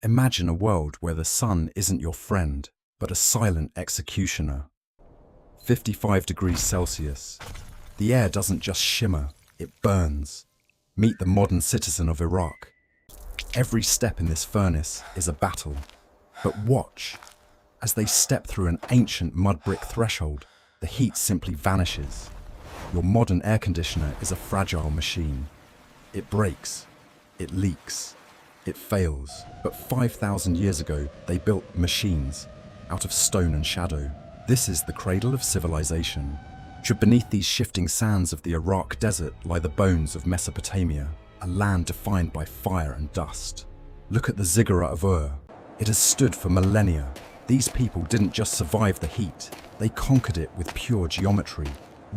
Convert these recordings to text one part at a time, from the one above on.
Imagine a world where the sun isn't your friend, but a silent executioner. 55 degrees Celsius. The air doesn't just shimmer, it burns. Meet the modern citizen of Iraq. Every step in this furnace is a battle. But watch. As they step through an ancient mud brick threshold, the heat simply vanishes. Your modern air conditioner is a fragile machine. It breaks. It leaks. It fails. But 5,000 years ago, they built machines out of stone and shadow. This is the cradle of civilization. Beneath these shifting sands of the Iraq desert lie the bones of Mesopotamia, a land defined by fire and dust. Look at the ziggurat of Ur. It has stood for millennia. These people didn't just survive the heat, they conquered it with pure geometry.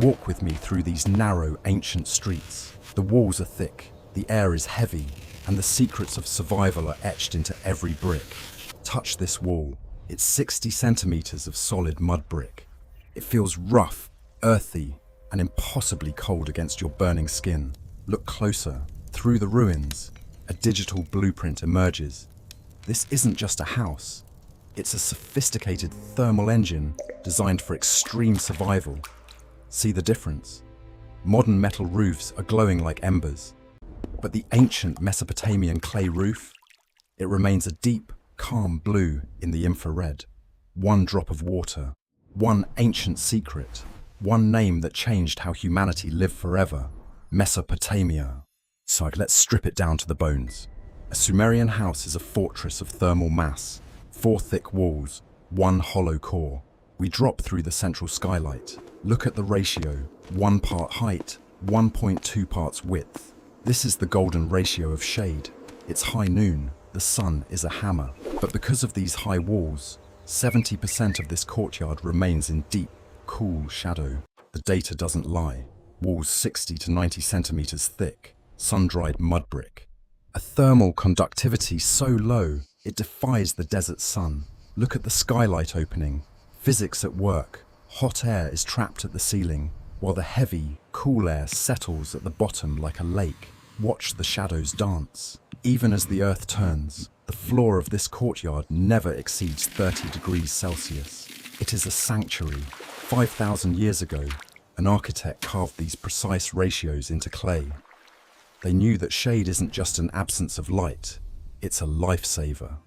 Walk with me through these narrow, ancient streets. The walls are thick, the air is heavy, and the secrets of survival are etched into every brick. Touch this wall. It's 60 centimeters of solid mud brick. It feels rough, earthy, and impossibly cold against your burning skin. Look closer. Through the ruins, a digital blueprint emerges. This isn't just a house. It's a sophisticated thermal engine designed for extreme survival. See the difference? Modern metal roofs are glowing like embers. But the ancient Mesopotamian clay roof, it remains a deep, calm blue in the infrared. One drop of water, one ancient secret, one name that changed how humanity lived forever. Mesopotamia. So let's strip it down to the bones. A Sumerian house is a fortress of thermal mass. 4 thick walls, 1 hollow core. We drop through the central skylight. Look at the ratio. 1 part height, 1.2 parts width. This is the golden ratio of shade. It's high noon. The sun is a hammer. But because of these high walls, 70% of this courtyard remains in deep, cool shadow. The data doesn't lie. Walls 60 to 90 centimeters thick, sun-dried mud brick. A thermal conductivity so low, it defies the desert sun. Look at the skylight opening. Physics at work. Hot air is trapped at the ceiling, while the heavy, cool air settles at the bottom like a lake. Watch the shadows dance. Even as the earth turns, the floor of this courtyard never exceeds 30 degrees Celsius. It is a sanctuary. 5,000 years ago, an architect carved these precise ratios into clay. They knew that shade isn't just an absence of light, it's a lifesaver.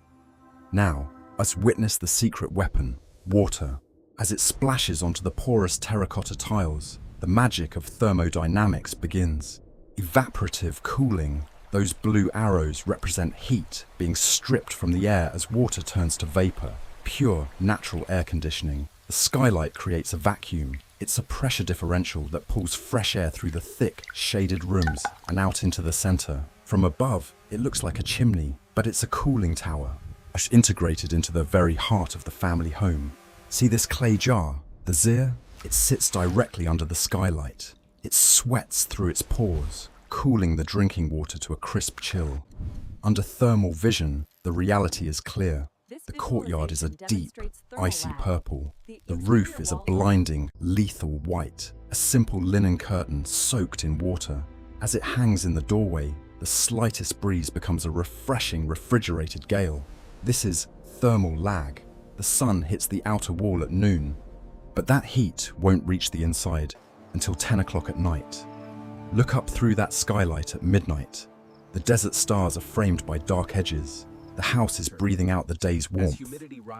Now, let's witness the secret weapon, water. As it splashes onto the porous terracotta tiles, the magic of thermodynamics begins. Evaporative cooling. Those blue arrows represent heat being stripped from the air as water turns to vapor. Pure, natural air conditioning. The skylight creates a vacuum. It's a pressure differential that pulls fresh air through the thick, shaded rooms and out into the center. From above, it looks like a chimney, but it's a cooling tower, integrated into the very heart of the family home. See this clay jar? The zir? It sits directly under the skylight. It sweats through its pores, cooling the drinking water to a crisp chill. Under thermal vision, the reality is clear. The courtyard is a deep, icy purple. The roof is a blinding, lethal white, a simple linen curtain soaked in water. As it hangs in the doorway, the slightest breeze becomes a refreshing, refrigerated gale. This is thermal lag. The sun hits the outer wall at noon, but that heat won't reach the inside until 10 o'clock at night. Look up through that skylight at midnight. The desert stars are framed by dark edges. The house is breathing out the day's warmth.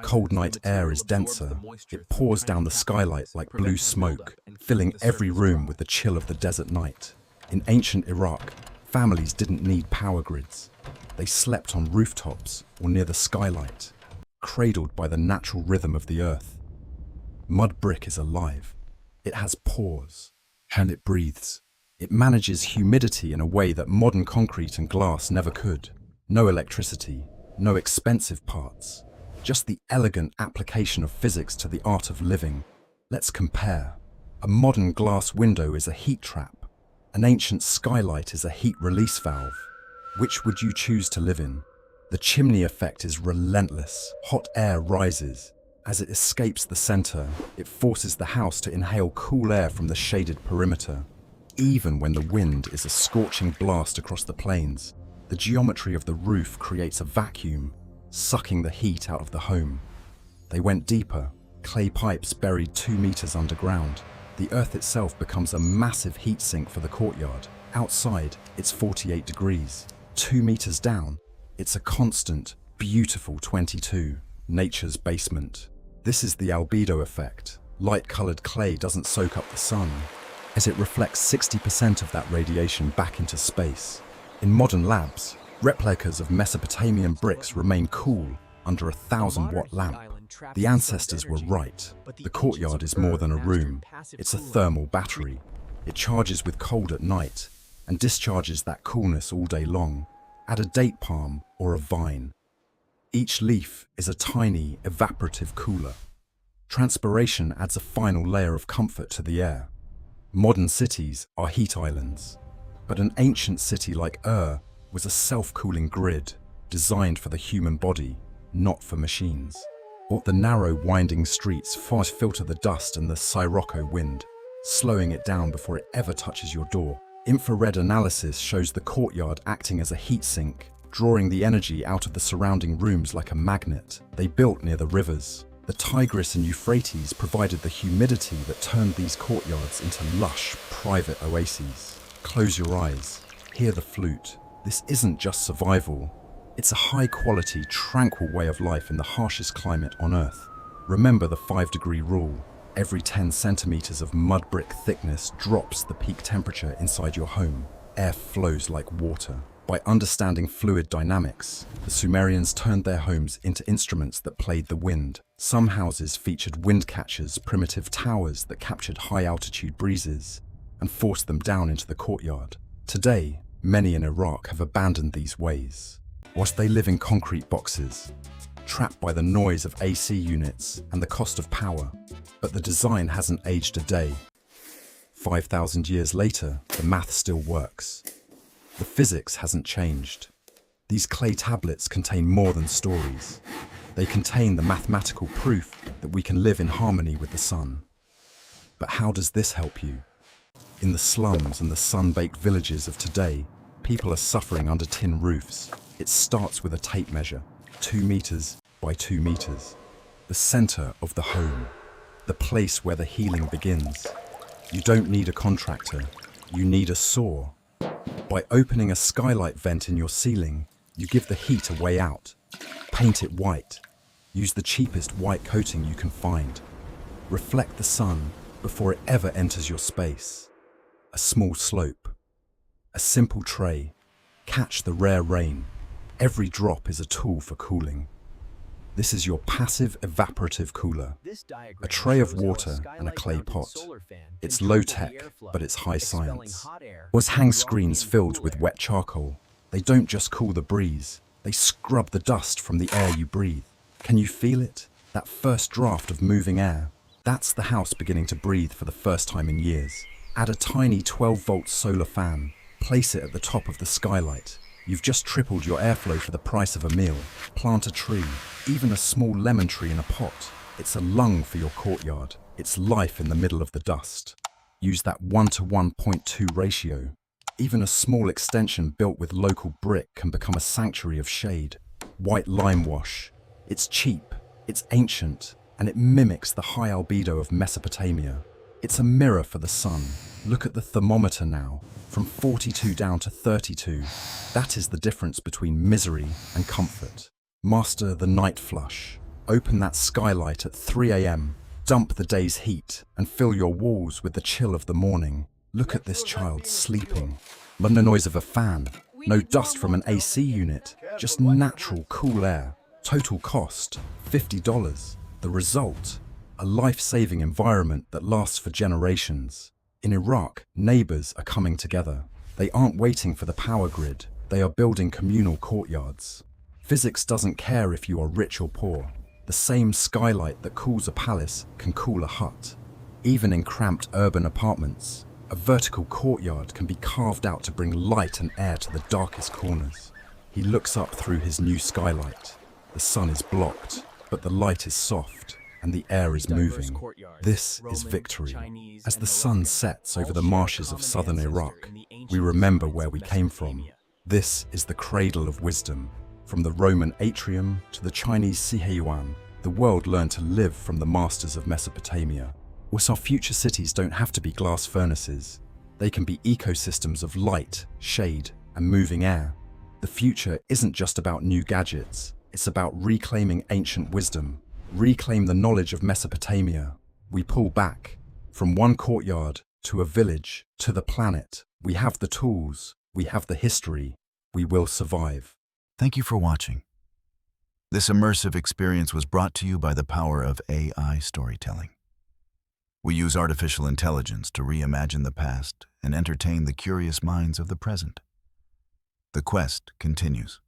Cold night air is denser. It pours down the skylight like blue smoke, filling every room with the chill of the desert night. In ancient Iraq, families didn't need power grids. They slept on rooftops or near the skylight, cradled by the natural rhythm of the earth. Mud brick is alive. It has pores, and it breathes. It manages humidity in a way that modern concrete and glass never could. No electricity, no expensive parts, just the elegant application of physics to the art of living. Let's compare. A modern glass window is a heat trap. An ancient skylight is a heat release valve. Which would you choose to live in? The chimney effect is relentless. Hot air rises. As it escapes the center, it forces the house to inhale cool air from the shaded perimeter. Even when the wind is a scorching blast across the plains, the geometry of the roof creates a vacuum. sucking the heat out of the home. They went deeper, clay pipes buried 2 meters underground. The earth itself becomes a massive heat sink for the courtyard. Outside, it's 48 degrees. 2 meters down, it's a constant, beautiful 22. Nature's basement. This is the albedo effect. Light-colored clay doesn't soak up the sun, as it reflects 60% of that radiation back into space. In modern labs, replicas of Mesopotamian bricks remain cool under a 1,000-watt lamp. The ancestors were right. The courtyard is more than a room. It's a thermal battery. It charges with cold at night and discharges that coolness all day long. Add a date palm or a vine. Each leaf is a tiny, evaporative cooler. Transpiration adds a final layer of comfort to the air. Modern cities are heat islands, but an ancient city like Ur was a self-cooling grid designed for the human body, not for machines. The narrow, winding streets fast filter the dust and the sirocco wind, slowing it down before it ever touches your door. Infrared analysis shows the courtyard acting as a heat sink, drawing the energy out of the surrounding rooms like a magnet. They built near the rivers. The Tigris and Euphrates provided the humidity that turned these courtyards into lush, private oases. Close your eyes, hear the flute. This isn't just survival. It's a high-quality, tranquil way of life in the harshest climate on Earth. Remember the 5-degree rule. Every 10 centimeters of mud brick thickness drops the peak temperature inside your home. Air flows like water. By understanding fluid dynamics, the Sumerians turned their homes into instruments that played the wind. Some houses featured wind catchers, primitive towers that captured high-altitude breezes and forced them down into the courtyard. Today, many in Iraq have abandoned these ways. Whilst they live in concrete boxes, trapped by the noise of AC units and the cost of power. But the design hasn't aged a day. 5,000 years later, the math still works. The physics hasn't changed. These clay tablets contain more than stories. They contain the mathematical proof that we can live in harmony with the sun. But how does this help you? In the slums and the sun-baked villages of today, people are suffering under tin roofs. It starts with a tape measure, 2 meters by 2 meters. The center of the home, the place where the healing begins. You don't need a contractor, you need a saw. By opening a skylight vent in your ceiling, you give the heat a way out. Paint it white. Use the cheapest white coating you can find. Reflect the sun before it ever enters your space. A small slope. A simple tray. Catch the rare rain. Every drop is a tool for cooling. This is your passive evaporative cooler. A tray of water and a clay pot. It's low-tech, but it's high science. Hang screens filled with wet charcoal. They don't just cool the breeze, they scrub the dust from the air you breathe. Can you feel it? That first draft of moving air? That's the house beginning to breathe for the first time in years. Add a tiny 12-volt solar fan. Place it at the top of the skylight. You've just tripled your airflow for the price of a meal. Plant a tree, even a small lemon tree in a pot. It's a lung for your courtyard. It's life in the middle of the dust. Use that 1 to 1.2 ratio. Even a small extension built with local brick can become a sanctuary of shade. White lime wash. It's cheap, it's ancient, and it mimics the high albedo of Mesopotamia. It's a mirror for the sun. Look at the thermometer now, from 42 down to 32. That is the difference between misery and comfort. Master the night flush. Open that skylight at 3 a.m. Dump the day's heat and fill your walls with the chill of the morning. Look at this child sleeping. No noise of a fan, no dust from an AC unit, just natural cool air. Total cost, $50. The result, a life-saving environment that lasts for generations. In Iraq, neighbors are coming together. They aren't waiting for the power grid. They are building communal courtyards. Physics doesn't care if you are rich or poor. The same skylight that cools a palace can cool a hut. Even in cramped urban apartments, a vertical courtyard can be carved out to bring light and air to the darkest corners. He looks up through his new skylight. The sun is blocked, but the light is soft and the air is moving. This is victory. As the sun sets over the marshes of southern Iraq, we remember where we came from. This is the cradle of wisdom. From the Roman atrium to the Chinese Siheyuan, the world learned to live from the masters of Mesopotamia. Our future cities don't have to be glass furnaces. They can be ecosystems of light, shade, and moving air. The future isn't just about new gadgets. It's about reclaiming ancient wisdom. Reclaim the knowledge of Mesopotamia. We pull back. From one courtyard to a village to the planet. We have the tools. We have the history. We will survive. Thank you for watching. This immersive experience was brought to you by the power of AI storytelling. We use artificial intelligence to reimagine the past and entertain the curious minds of the present. The quest continues.